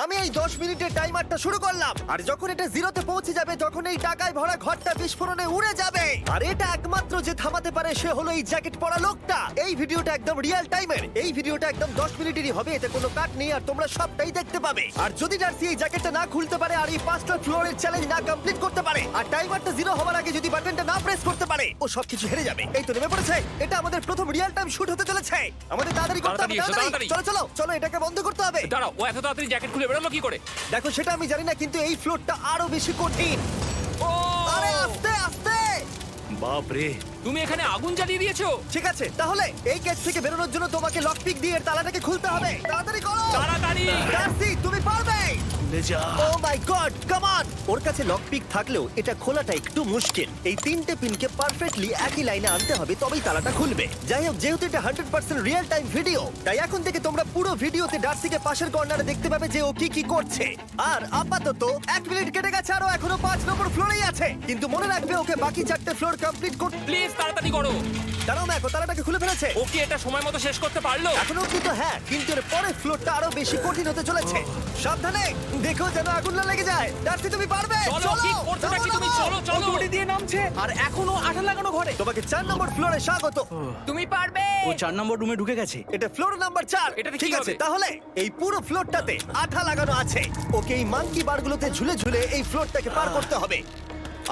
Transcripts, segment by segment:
আমি এই 10 মিনিটের টাইমারটা শুরু করলাম, আর যখন এটা জিরোতে পৌঁছে যাবে তখন এই টাকায় ভরা ঘরটা বিস্ফোরণে উড়ে যাবে। আর এটা একমাত্র যে থামাতে পারে সে হলো এই জ্যাকেট পরা লোকটা। এই ভিডিওটা একদম রিয়েল টাইমের, এই ভিডিওটা একদম 10 মিনিটেরই হবে, এতে কোনো কাট নেই আর তোমরা সবটাই দেখতে পাবে। আর যদি ডার্সি এই জ্যাকেটটা না খুলতে পারে আর এই 5টা ফ্লোরের চ্যালেঞ্জ না কমপ্লিট করতে পারে আর টাইমারটা জিরো হওয়ার আগে যদি বাটনটা না প্রেস করতে পারে, ও সবকিছু হেরে যাবে। এই তো নেমে পড়েছে, এটা আমাদের প্রথম রিয়েল টাইম শুট হতে চলেছে। আমাদের তাড়াতাড়ি করতে হবে, তাড়াতাড়ি। চলো চলো চলো, এটাকে বন্ধ করতে হবে। দাঁড়াও, ও এত তাড়াতাড়ি জ্যাকেট খুলে বেরোলো কি করে? দেখো সেটা আমি জানি না, কিন্তু এই ফ্লোরটা আরো বেশি কঠিন। ও আরে আস্তে আস্তে। বাপ রে, তুমি এখানে আগুন জ্বালিয়ে দিয়েছো? ঠিক আছে, তাহলে এই কেস থেকে বেরোনোর জন্য তোমাকে লক পিক দিয়ে এর তালাটাকে খুলতে হবে। তাড়াতাড়ি করো তাড়াতাড়ি। ডার্সি, তুমি পারবে। খুলে যা। ও মাই গড, কাম অন। ওর কাছে লক পিক থাকলেও এটা খোলাটা একটু মুশকিল। এই 3টে পিনকে পারফেক্টলি একই লাইনে আনতে হবে, তবেই তালাটা খুলবে। যাই হোক, যেহেতু এটা 100% রিয়েল টাইম ভিডিও, তাই এখন থেকে তোমরা পুরো ভিডিওতে ডার্সিকে পাশের কর্নারে দেখতে পাবে যে ও কি কি করছে। আর আপাতত 1 মিনিট কেটে গেছে, আরো এখনো 5 নম্বর ফ্লোরেই আছে। কিন্তু মনে রাখবে ওকে বাকি 4টে ফ্লোর কমপ্লিট করতে। প্লিজ তাড়াতাড়ি করো। দাঁড়াও, দেখো তালাটাকে খুলে ফেলেছে। ও কি এটা সময় মতো শেষ করতে পারলো? এখনো অব্দি তো হ্যাঁ, কিন্তু এর পরের ফ্লোরটা আরো বেশি কঠিন হতে চলেছে। সাবধানে, দেখো যেন আগুন না লেগে যায়। ডার্সি, তুমি পারবে। চলো, কি করছো নাকি তুমি? চলো চলো। দড়ি দিয়ে নামছে আর এখনো আঠা লাগানো ঘরে। তোমাকে 4 নম্বর ফ্লোরে স্বাগত। তুমি পারবে। ও 4 নম্বর রুমে ঢুকে গেছে। এটা ফ্লোর নাম্বার 4। এটাতে কি ঠিক আছে, হবে? তাহলে এই পুরো ফ্লোরটাতে আঠা লাগানো আছে। ওকে এই মাঙ্কি বারগুলোতে ঝুলে ঝুলে এই ফ্লোরটাকে পার করতে হবে।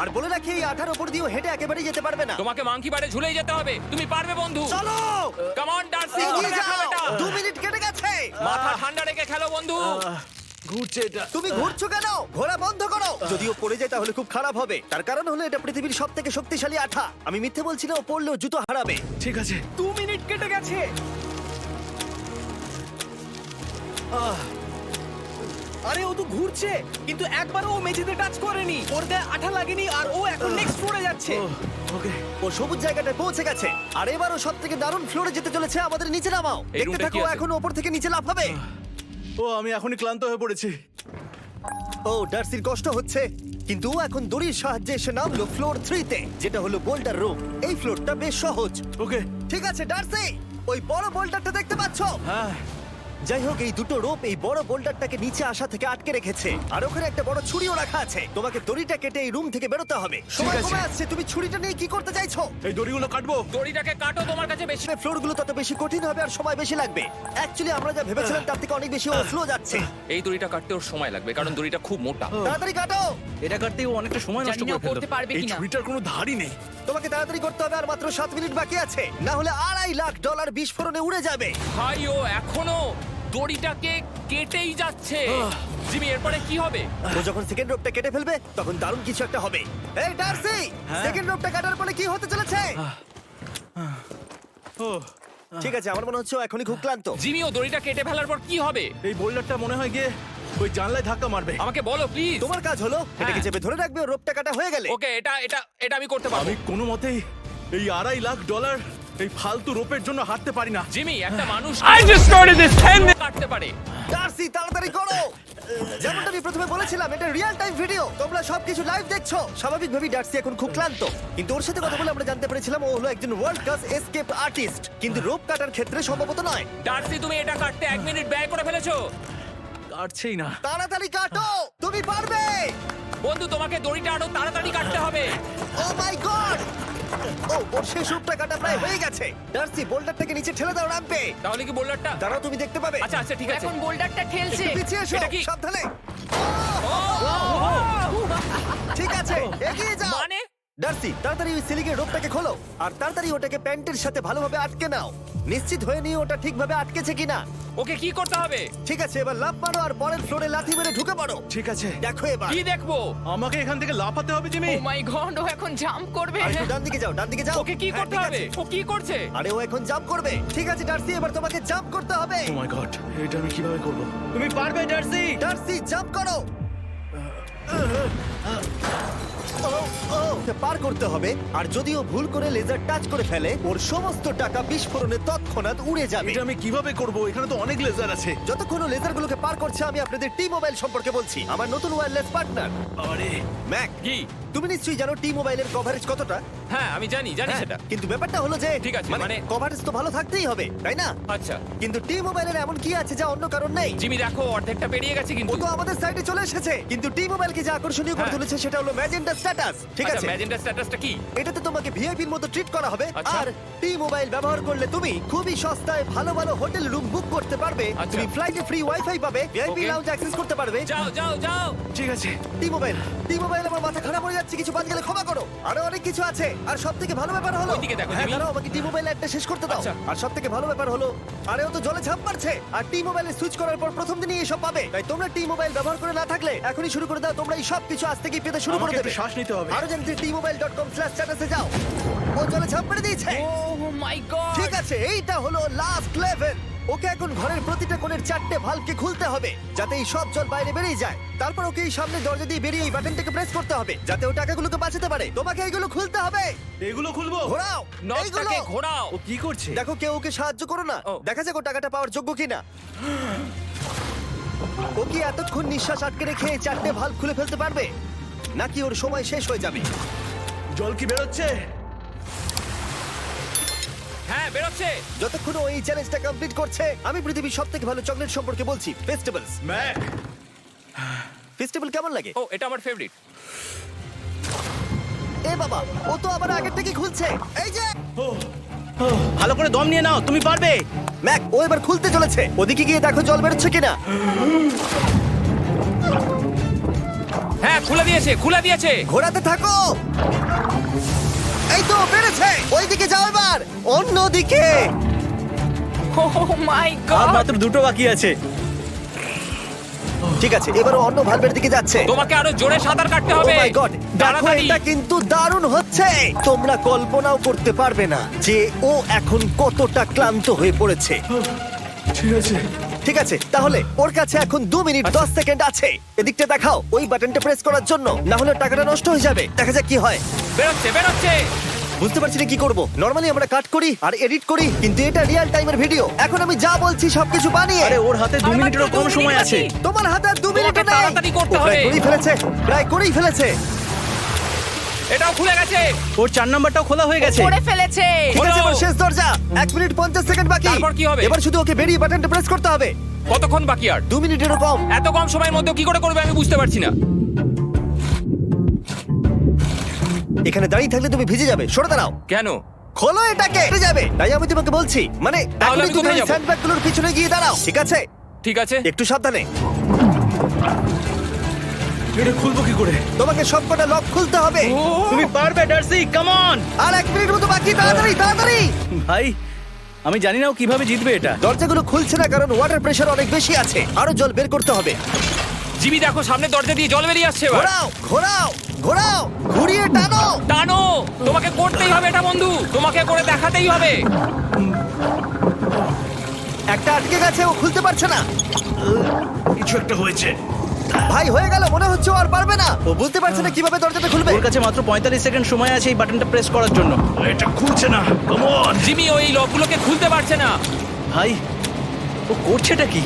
আর বলে রাখি, এই আঠার উপর দিয়েও হেঁটে একেবারেই যেতে পারবে না। তোমাকে মাংকি বারে ঝুলেই যেতে হবে। তুমি পারবে বন্ধু। চলো কাম অন ডার্সি, এগিয়ে করে দেখাও যাও। এটা। 2 মিনিট কেটে গেছে। মাথা ঠান্ডা রেখে খেলো বন্ধু। ঘুরছে এটা। তুমি ঘুরছো কেন? ঘোরা বন্ধ করো। যদিও পড়ে যায় তাহলে খুব খারাপ হবে। তার কারণ হলো এটা পৃথিবীর সবথেকে শক্তিশালী আঠা। আমি মিথ্যে বলছি না, ও পড়লেও জুতো হারাবে। ঠিক আছে। 2 মিনিট কেটে গেছে। আরে ও তো ঘুরছে, কিন্তু একবারও ও মেঝেতে টাচ করেনি। ওর গায়ে আঠা লাগেনি আর ও এখন নেক্সট ফ্লোরে যাচ্ছে। ওকে। ও সবুজ জায়গাটায় পৌঁছে গেছে। আর এবারও সবথেকে দারুণ ফ্লোরে যেতে চলেছে। আমাদের নিচে নামাও। এই দেখতে রুমটা থাকো, কি আছে? এখন উপর থেকে নিচে লাফাবে। ও আমি এখনই ক্লান্ত হয়ে পড়েছি। ও ডার্সির কষ্ট হচ্ছে, কিন্তু ও এখন দড়ির সাহায্যে এসে নামলো ফ্লোর 3 তে, যেটা হলো বোল্ডার রুম। এই ফ্লোরটা বেশ সহজ। ওকে। ঠিক আছে ডার্সি, ওই বড় বোল্ডারটা দেখতে পাচ্ছো? হ্যাঁ। যাই হোক, এই দুটো রোপ এই বড় বোল্ডারটাকে নিচে আসা থেকে আটকে রেখেছে। আর ওখানে একটা বড় ছুরিও রাখা আছে। তোমাকে দড়িটা কেটে এই রুম থেকে বেরোতে হবে। সময় আছে। কমে আসছে, তুমি ছুরিটা নিয়ে কি করতে চাইছো? এই দড়িগুলো কাটবো। দড়িটাকে কাটো, তোমার কাছে বেশি। ফ্লোরগুলো তত বেশি কঠিন হবে আর সময় বেশি লাগবে। অ্যাকচুয়ালি আমরা যা ভেবেছিলাম তার থেকে অনেক বেশি ও স্লো যাচ্ছে। এই দড়িটা কাটতে ওর সময় লাগবে কারণ দড়িটা খুব মোটা। তাড়াতাড়ি কাটো। এটা কাটতেই ও অনেকটা সময় নষ্ট করে ফেললো। পারবে এই ছুরিটার কোনো ধারই নেই। তোমাকে তাড়াতাড়ি করতে হবে, আর মাত্র 7 মিনিট বাকি আছে, না হলে $2.5 লাখ বিস্ফোরণে উড়ে যাবে। ভাই ও এখনো দড়িটাকে কেটেই যাচ্ছে। জিমি, এরপরে কি হবে? ও যখন সেকেন্ড রোপটা কেটে ফেলবে তখন দারুণ কিছু একটা হবে। এই ডার্সি, সেকেন্ড রোপটা কাটার পরে কি হতে চলেছে? ও ঠিক আছে, আমার মনে হচ্ছে ও এখনই খুব ক্লান্ত। জিমি, ও দড়িটা কেটে ফেলার পর কি হবে? এই বোল্ডারটা মনে হয় গিয়ে ওই জানলায় ধাক্কা মারবে। আমাকে বলো প্লিজ। তোমার কাজ হলো এটাকে চেপে ধরে রাখবে, ও রোপটা কাটা হয়ে গেলে। ওকে, এটা এটা এটা আমি করতে পারবো। আমি কোনো মতেই এই $2.5 লাখ এই ফালতু রোপের জন্য হারতে পারি না। জিমি, একটা মানুষ I just started this 10 কাটতে পারে। ডার্সি, তাড়াতাড়ি করো। যেমনটা আমি প্রথমে বলেছিলাম, এটা রিয়েল টাইম ভিডিও, তোমরা সবকিছু লাইভ দেখছো। স্বাভাবিকভাবেই ডার্সি এখন খুব ক্লান্ত, কিন্তু ওর সাথে কথা বলে আমরা জানতে পেরেছিলাম ও হলো একজন ওয়ার্ল্ড ক্লাস এসকেপ আর্টিস্ট, কিন্তু রোপ কাটার ক্ষেত্রে সম্ভবত নয়। ডার্সি, তুমি এটা কাটতে 1 মিনিট ব্যয় করে ফেলেছো। কাটছেই না। তাড়াতাড়ি কাটো, তুমি পারবে। বন্ধু, তোমাকে দড়িটা আরো তাড়াতাড়ি কাটতে হবে। ও মাই গড! ও, ওর শেষ রূপটা কাটা প্রায় হয়ে গেছে। ডার্সি, বোল্ডারটাকে নিচে ঠেলে দাও রাম্পে। তাহলে কি বোল্ডারটা? দাঁড়াও, তুমি দেখতে পাবে। আচ্ছা আচ্ছা, ঠিক আছে। এখন বোল্ডারটা ঠেলছে। একটু পিছিয়ে এসো, এটা কি? সাবধানে। ঠিক আছে, এগিয়ে যাও। মানে ডার্সি, তাড়াতাড়ি ওই সিলিংয়ের রোপটাকে খোলো আর তাড়াতাড়ি ওটাকে প্যান্টের সাথে ভালোভাবে আটকে নাও। নিশ্চিত হয়ে নিও ওটা ঠিকভাবে আটকেছে কিনা। ওকে কি করতে হবে? ঠিক আছে, এবার লাফ মারো আর পরের ফ্লোরে লাথি মেরে ঢুকে পড়ো। ঠিক আছে। দেখো এবার। কি দেখবো? আমাকে এখান থেকে লাফাতে হবে জিমি। ও মাই গড, ও এখন জাম্প করবে। আর একটু ডান দিকে যাও, ডান দিকে যাও। ওকে কি হ্যাঁ, করতে ঠিক হবে? আছে। ও কি করছে? আরে ও এখন জাম্প করবে। ঠিক আছে ডার্সি, এবার তোমাকে জাম্প করতে হবে। ও মাই গড, এটা আমি কিভাবে করব? তুমি পারবে ডার্সি। ডার্সি, জাম্প করো। পার করতে হবে, আর যদিও ভুল করে লেজার টাচ করে ফেলে ওর সমস্ত টাকা বিস্ফোরণে তৎক্ষণাৎ উড়ে যাবে। এটা আমি কিভাবে করব? এখানে তো অনেক লেজার আছে। যতক্ষণ ও লেজারগুলোকে পার করছে আমি আপনাদের টি মোবাইল সম্পর্কে বলছি, আমার নতুন ওয়্যারলেস পার্টনার আরে ম্যাক। কি? তুমি নিশ্চয়ই জানো টি মোবাইলের কভারেজ কতটা? হ্যাঁ আমি জানি হ্যাঁ, সেটা। কিন্তু ব্যাপারটা হলো যে ঠিক আছে, মানে- কভারেজ তো ভালো থাকতেই হবে, তাই না? আচ্ছা কিন্তু টি মোবাইলের এমন কি আছে যা অন্য কারণ নেই? জিমি দেখো অর্ধেকটা পেরিয়ে গেছে ও কিন্তু। তো আমাদের সাইডে চলে এসেছে, কিন্তু টি মোবাইলকে যে আকর্ষণীয় করে হ্যাঁ। তুলেছে সেটা হলো ম্যাজেন্টা স্ট্যাটাস। ঠিক আছে, ম্যাজেন্টা স্ট্যাটাসটা কি? এটাতে তোমাকে ভিআইপির মতো ট্রিট করা হবে। আচ্ছা। আর টি মোবাইল ব্যবহার করলে তুমি খুবই সস্তায় ভালো ভালো হোটেল রুম বুক করতে পারবে। আচ্ছা। তুমি ফ্লাইটে ফ্রি ওয়াইফাই পাবে, ভিআইপি Okay. লাউঞ্জ অ্যাক্সেস করতে পারবে। যাও যাও যাও। ঠিক আছে। টি মোবাইল আমার মাথা খারাপ হয়ে যাচ্ছে, কিছু বাদ গেলে ক্ষমা করো। আরো অনেক কিছু আছে, আর সবথেকে ভালো ব্যাপার হলো ওইদিকে দেখো, হ্যাঁ জিমি। দাঁড়াও, আমাকে টি মোবাইল একটা শেষ করতে দাও। আচ্ছা। আর সবথেকে ভালো ব্যাপার হলো আরে ও তো জলে ঝাঁপ মারছে, আর টি মোবাইলে সুইচ করার পর প্রথম দিনই এসব পাবে। তাই তোমরা টি মোবাইল ব্যবহার করে না থাকলে এখনই শুরু করে দাও, তোমরা এই সব কিছু আজ থেকেই পেতে শুরু করে আমাকে দেবে। একটু শ্বাস নিতে হবে। আরো জানতে tmobile.com/status এ যাও। ও জলে ঝাঁপ মেরে দিয়েছে। ও মাই গড। ঠিক আছে, এইটা হলো লাস্ট লেভেল। ওকে এখন ঘরের প্রতিটা কোণের 4টে ভালভকে খুলতে হবে যাতে এই সব জল বাইরে বেরিয়ে যায়। তারপর ওকে এই সামনে দরজা দিয়ে বেরিয়ে এই বাটনটাকে প্রেস করতে হবে যাতে ও টাকাগুলোকে বাঁচাতে পারে। তোমাকে এইগুলো খুলতে হবে। এগুলো খুলবো? ঘোরাও এইগুলো। নটটাকে ঘোরাও। ও কি করছে? দেখো কেউ ওকে সাহায্য করো না, ও। দেখা যাক ও টাকাটা পাওয়ার যোগ্য কিনা। ও কি এতক্ষণ নিঃশ্বাস আটকে রেখে এই 4টে ভালভ খুলে ফেলতে পারবে, নাকি ওর সময় শেষ হয়ে যাবে? জল কি বেরোচ্ছে? হ্যাঁ বেরোচ্ছে। যতক্ষণ ও এই চ্যালেঞ্জটা কমপ্লিট করছে আমি পৃথিবীর সবথেকে ভালো চকলেট সম্পর্কে বলছি, ফেস্টিভ্যালস। ম্যাক, ফেস্টিভ্যাল কেমন লাগে? ও এটা আমার ফেভারিট। এ বাবা, ও তো আবার আগের থেকে খুলছে। এই যে ভালো করে দম নিয়ে নাও, তুমি পারবে। ম্যাক, ও এবার খুলতে চলেছে। ওদিকে গিয়ে দেখো জল বেরোচ্ছে কিনা। হ্যাঁ খুলে দিয়েছে খুলে দিয়েছে। ঘোরাতে থাকো। এই তো বেড়েছে। ওইদিকে যাও এবার, অন্যদিকে। ও মাই আর গড। মাত্র দুটো বাকি আছে। ঠিক আছে, এবার ও অন্য ভালভের দিকে যাচ্ছে। তোমাকে আরো জোরে সাঁতার কাটতে ও হবে। মাই গড, দেখো তাড়াতাড়ি। এটা কিন্তু দারুণ হচ্ছে। তোমরা কল্পনাও করতে পারবে না যে ও এখন কতটা ক্লান্ত হয়ে পড়েছে। ঠিক আছে। ঠিক আছে, তাহলে ওর কাছে এখন 2 মিনিট 10 সেকেন্ড আছে। এদিকটা দেখাও ওই বাটনটা প্রেস করার জন্য, না হলে টাকাটা নষ্ট হয়ে যাবে। দেখা যাক কি হয়। বেরোচ্ছে বেরোচ্ছে। বুঝতে পারছি না কি করব। নরমালি আমরা কাট করি আর এডিট করি, কিন্তু এটা রিয়েল টাইমের ভিডিও। এখন আমি যা বলছি সবকিছু বানিয়ে। আরে ওর হাতে 2 মিনিটেরও কম সময় আছে। তোমার হাতে আর 2 মিনিট তোমাকে নেই। তাড়াতাড়ি করতে ও প্রায় হবে। করেই ফেলেছে, প্রায় করেই ফেলেছে। এটাও খুলে গেছে। ওর 4 নাম্বারটাও খোলা হয়ে গেছে। করে ফেলেছে। ঠিক আছে, হলো। এবার শেষ দরজা। 1 মিনিট 50 সেকেন্ড বাকি। তারপর কি হবে? এবার শুধু ওকে বেরিয়ে বাটনটা প্রেস করতে হবে। কতক্ষণ বাকি আর? 2 মিনিটেরও কম। এত কম সময়ের মধ্যে কি করে করবে আমি বুঝতে পারছি না। এখানে দাঁড়িয়ে থাকলে তুমি ভিজে যাবে, সরে দাঁড়াও। কেন? খোলো এটাকে, ভিজে যাবে। তাই আমি তোমাকে বলছি, মানে তাহলে এখনই আমি তুমি কোথায় ওই যাবো? স্যান্ডব্যাগগুলোর পিছনে গিয়ে দাঁড়াও, ঠিক আছে? ঠিক আছে। একটু সাবধানে। এটা খুলবো কি করে? তোমাকে সবকটা লক খুলতে হবে। তুমি পারবে ডার্সি, কাম অন। আর 1 মিনিট মতো বাকি, তাড়াতাড়ি তাড়াতাড়ি। ভাই আমি জানি না ও কিভাবে জিতবে এটা। দরজাগুলো খুলছে না কারণ ওয়াটার প্রেশার অনেক বেশি আছে। আরো জল বের করতে হবে। জিমি দেখো সামনে দরজা দিয়ে জল বেরিয়ে আসছে এবার। ঘোরাও ঘোরাও ঘোরাও, ঘুরিয়ে টানো। টানো। তোমাকে করতেই হবে এটা বন্ধু, তোমাকে করে দেখাতেই হবে। একটা আটকে গেছে, ও খুলতে পারছে না। কিছু একটা হয়েছে। ভাই হয়ে গেল, মনে হচ্ছে ও আর পারবে না। ও বুঝতে পারছে না কিভাবে দরজাটা খুলবে। ওর কাছে মাত্র 45 সেকেন্ড সময় আছে এই বাটনটা প্রেস করার জন্য। এটা খুলছে না। Come on. জিমি ওই লকগুলোকে খুলতে পারছে না। ভাই ও করছেটা কি?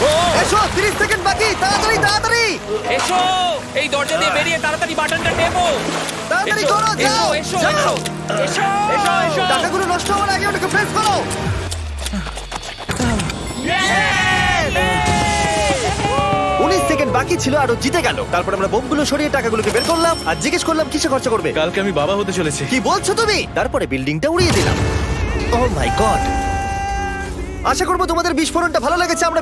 ও এসো, 30 সেকেন্ড বাকি, তাড়াতাড়ি তাড়াতাড়ি এসো, এই দরজা দিয়ে বেরিয়ে তাড়াতাড়ি বাটনটা টেপো। তাড়াতাড়ি এসো, করো, যাও এসো, যাও। এসো, এসো, এসো, এসো। টাকাগুলো নষ্ট হওয়ার আগে ওটাকে প্রেস করো। 19 সেকেন্ড বাকি ছিল আর ও জিতে গেল। তারপর আমরা বোমগুলো সরিয়ে টাকাগুলোকে বের করলাম আর জিজ্ঞেস করলাম কিসে খরচা করবে। কালকে আমি বাবা হতে চলেছি। কি বলছো তুমি? তারপরে বিল্ডিংটা উড়িয়ে দিলাম। ও মাই গড। আশা করবো তোমাদের বিস্ফোরণটা ভালো লেগেছে। আমরা